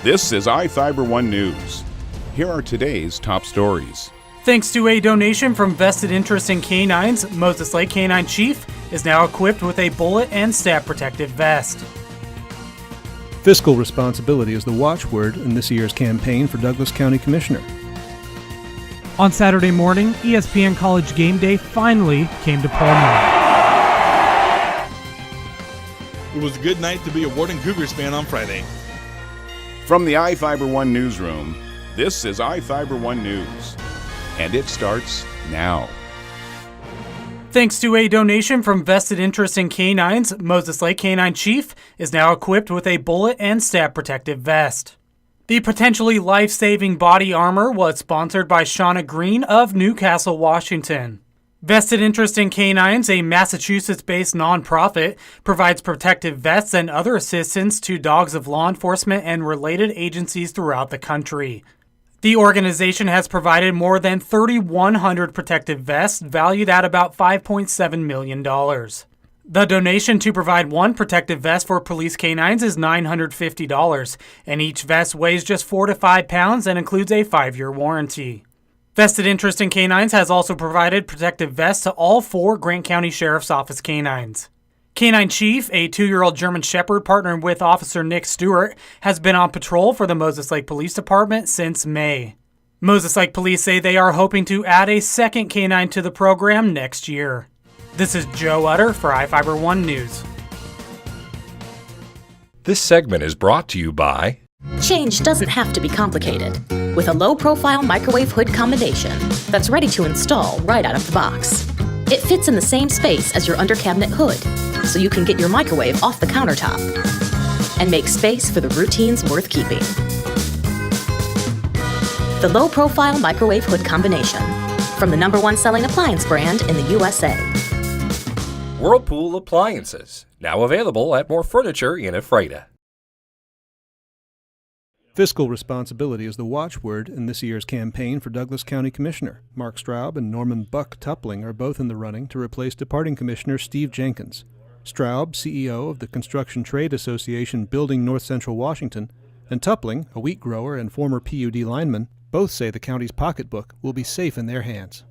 This is iFIBER 1 News. Here are today's top stories. Thanks to a donation from Vested Interest in Canines, Moses Lake Canine Chief is now equipped with a bullet and stab protective vest. Fiscal responsibility is the watchword in this year's campaign for Douglas County Commissioner. On Saturday morning, ESPN College Game Day finally came to Pullman. It was a good night to be a Warden Cougars fan on Friday. From the iFIBER 1 newsroom, this is iFIBER 1 News. And it starts now. Thanks to a donation from Vested Interest in Canines, Moses Lake Canine Chief is now equipped with a bullet and stab protective vest. The potentially life-saving body armor was sponsored by Shauna Green of Newcastle, Washington. Vested Interest in Canines, a Massachusetts-based nonprofit, provides protective vests and other assistance to dogs of law enforcement and related agencies throughout the country. The organization has provided more than 3,100 protective vests valued at about $5.7 million. The donation to provide one protective vest for police canines is $950, and each vest weighs just 4 to 5 pounds and includes a 5-year warranty. Vested Interest in Canines has also provided protective vests to all 4 Grant County Sheriff's Office canines. Canine Chief, a 2-year-old German Shepherd partnered with Officer Nick Stewart, has been on patrol for the Moses Lake Police Department since May. Moses Lake Police say they are hoping to add a second canine to the program next year. This is Joe Utter for iFIBER 1 News. This segment is brought to you by Change doesn't have to be complicated. With a low-profile microwave hood combination that's ready to install right out of the box. It fits in the same space as your under-cabinet hood, so you can get your microwave off the countertop and make space for the routines worth keeping. The low-profile microwave hood combination from the #1 selling appliance brand in the USA. Whirlpool Appliances, now available at More Furniture in Ephrata. Fiscal responsibility is the watchword in this year's campaign for Douglas County Commissioner. Mark Straub and Norman Buck Tupling are both in the running to replace departing Commissioner Steve Jenkins. Straub, CEO of the Construction Trade Association Building North Central Washington, and Tupling, a wheat grower and former PUD lineman, both say the county's pocketbook will be safe in their hands.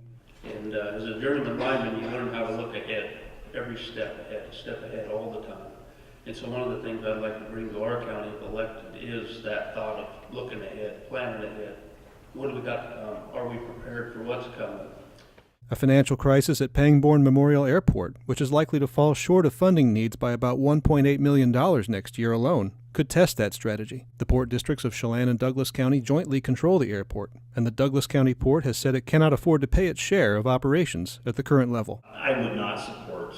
And as a journeyman lineman, you learn how to look ahead, every step ahead all the time. And so one of the things I'd like to bring to our county if elected is that thought of looking ahead, planning ahead. What do we got? Are we prepared for what's coming? A financial crisis at Pangbourne Memorial Airport, which is likely to fall short of funding needs by about $1.8 million next year alone, could test that strategy. The port districts of Chelan and Douglas County jointly control the airport, and the Douglas County Port has said it cannot afford to pay its share of operations at the current level. I would not support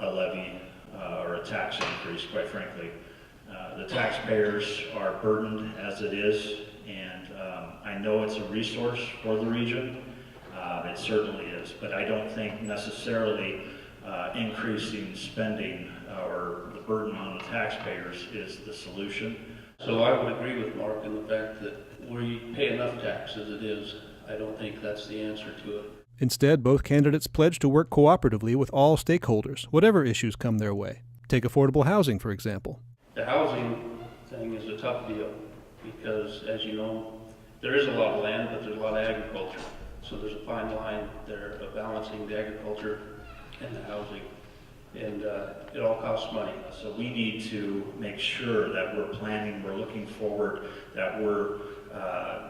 a levy or a tax increase, quite frankly. The taxpayers are burdened as it is, and I know it's a resource for the region. It certainly is, but I don't think necessarily increasing spending or the burden on the taxpayers is the solution. So I would agree with Mark in the fact that we pay enough tax as it is. I don't think that's the answer to it. Instead, both candidates pledged to work cooperatively with all stakeholders, whatever issues come their way. Take affordable housing, for example. The housing thing is a tough deal because, as you know, there is a lot of land, but there's a lot of agriculture. So there's a fine line there of balancing the agriculture and the housing. And it all costs money. So we need to make sure that we're planning, we're looking forward, that we're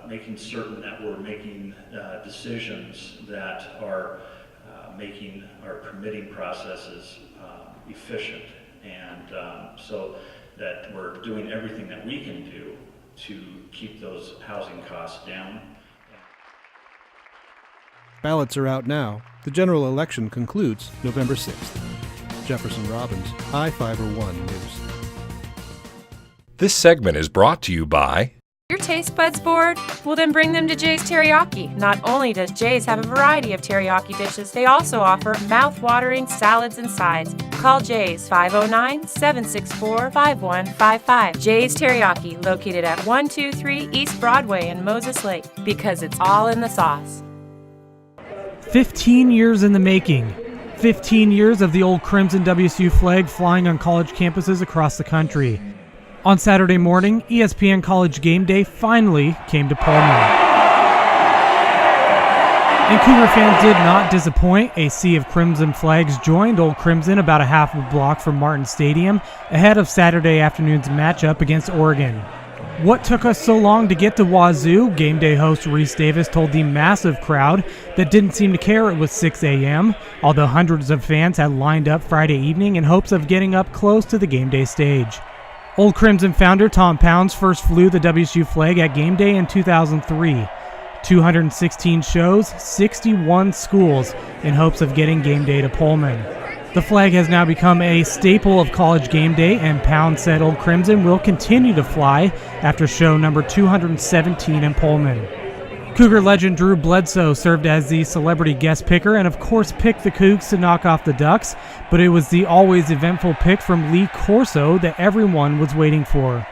making certain that we're making decisions that are making our permitting processes efficient, and so that we're doing everything that we can do to keep those housing costs down. Ballots are out now. The general election concludes November 6th. Jefferson Robbins, iFIBER 1 News. This segment is brought to you by Your taste buds bored? Well, then bring them to Jay's Teriyaki. Not only does Jay's have a variety of teriyaki dishes, they also offer mouth-watering salads and sides. Call Jay's 509-764-5155. Jay's Teriyaki, located at 123 East Broadway in Moses Lake, because it's all in the sauce. 15 years in the making. 15 years of the old Crimson WSU flag flying on college campuses across the country. On Saturday morning, ESPN College Game Day finally came to Pullman. And Cougar fans did not disappoint. A sea of crimson flags joined Old Crimson about a half a block from Martin Stadium ahead of Saturday afternoon's matchup against Oregon. What took us so long to get to Wazoo? Game day host Reese Davis told the massive crowd that didn't seem to care it was 6 a.m., although hundreds of fans had lined up Friday evening in hopes of getting up close to the game day stage. Old Crimson founder Tom Pounds first flew the WSU flag at game day in 2003. 216 shows, 61 schools in hopes of getting game day to Pullman. The flag has now become a staple of college game day, and Pound said Old Crimson will continue to fly after show number 217 in Pullman. Cougar legend Drew Bledsoe served as the celebrity guest picker and of course picked the Cougs to knock off the Ducks, but it was the always eventful pick from Lee Corso that everyone was waiting for.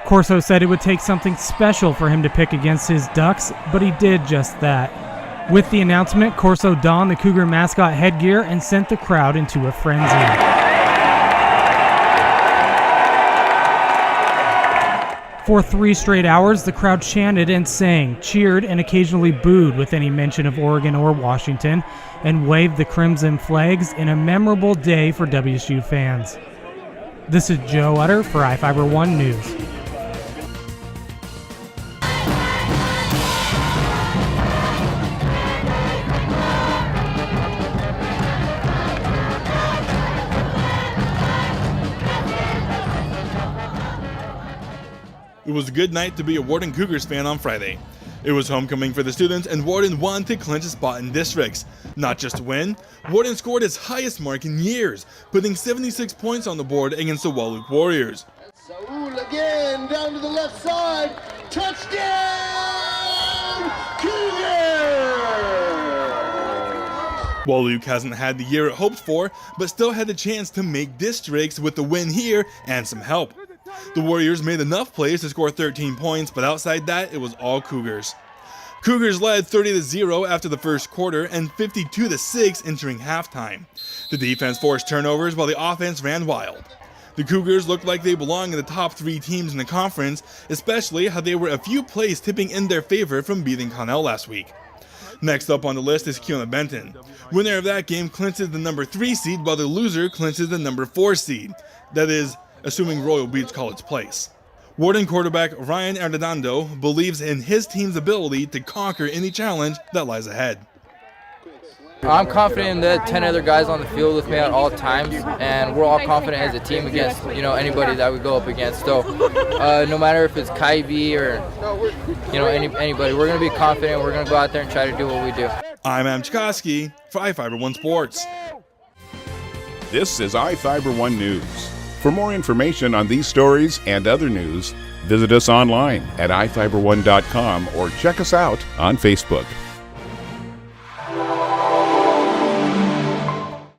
Corso said it would take something special for him to pick against his Ducks, but he did just that. With the announcement, Corso donned the Cougar mascot headgear and sent the crowd into a frenzy. For 3 straight hours, the crowd chanted and sang, cheered, and occasionally booed with any mention of Oregon or Washington, and waved the crimson flags in a memorable day for WSU fans. This is Joe Utter for iFIBER 1 News. It was a good night to be a Warden Cougars fan on Friday. It was homecoming for the students, and Warden wanted to clinch a spot in districts. Not just to win, Warden scored his highest mark in years, putting 76 points on the board against the Walluk Warriors. Saul again, down to the left side, touchdown, Cougars! Walluk hasn't had the year it hoped for, but still had the chance to make districts with the win here and some help. The Warriors made enough plays to score 13 points, but outside that, it was all Cougars. Cougars led 30-0 after the first quarter and 52-6 entering halftime. The defense forced turnovers while the offense ran wild. The Cougars looked like they belong in the top 3 teams in the conference, especially how they were a few plays tipping in their favor from beating Connell last week. Next up on the list is Keona Benton. Winner of that game clinches the number 3 seed, while the loser clinches the number 4 seed. That is, assuming Royal beats College Place. Warden quarterback Ryan Arredondo believes in his team's ability to conquer any challenge that lies ahead. I'm confident in the 10 other guys on the field with me at all times, and we're all confident as a team against anybody that we go up against. So no matter if it's Kybe or anybody, we're going to be confident. We're going to go out there and try to do what we do. I'm Adam Chikoski for iFIBER 1 Sports. This is iFIBER 1 News. For more information on these stories and other news, visit us online at ifiber1.com or check us out on Facebook.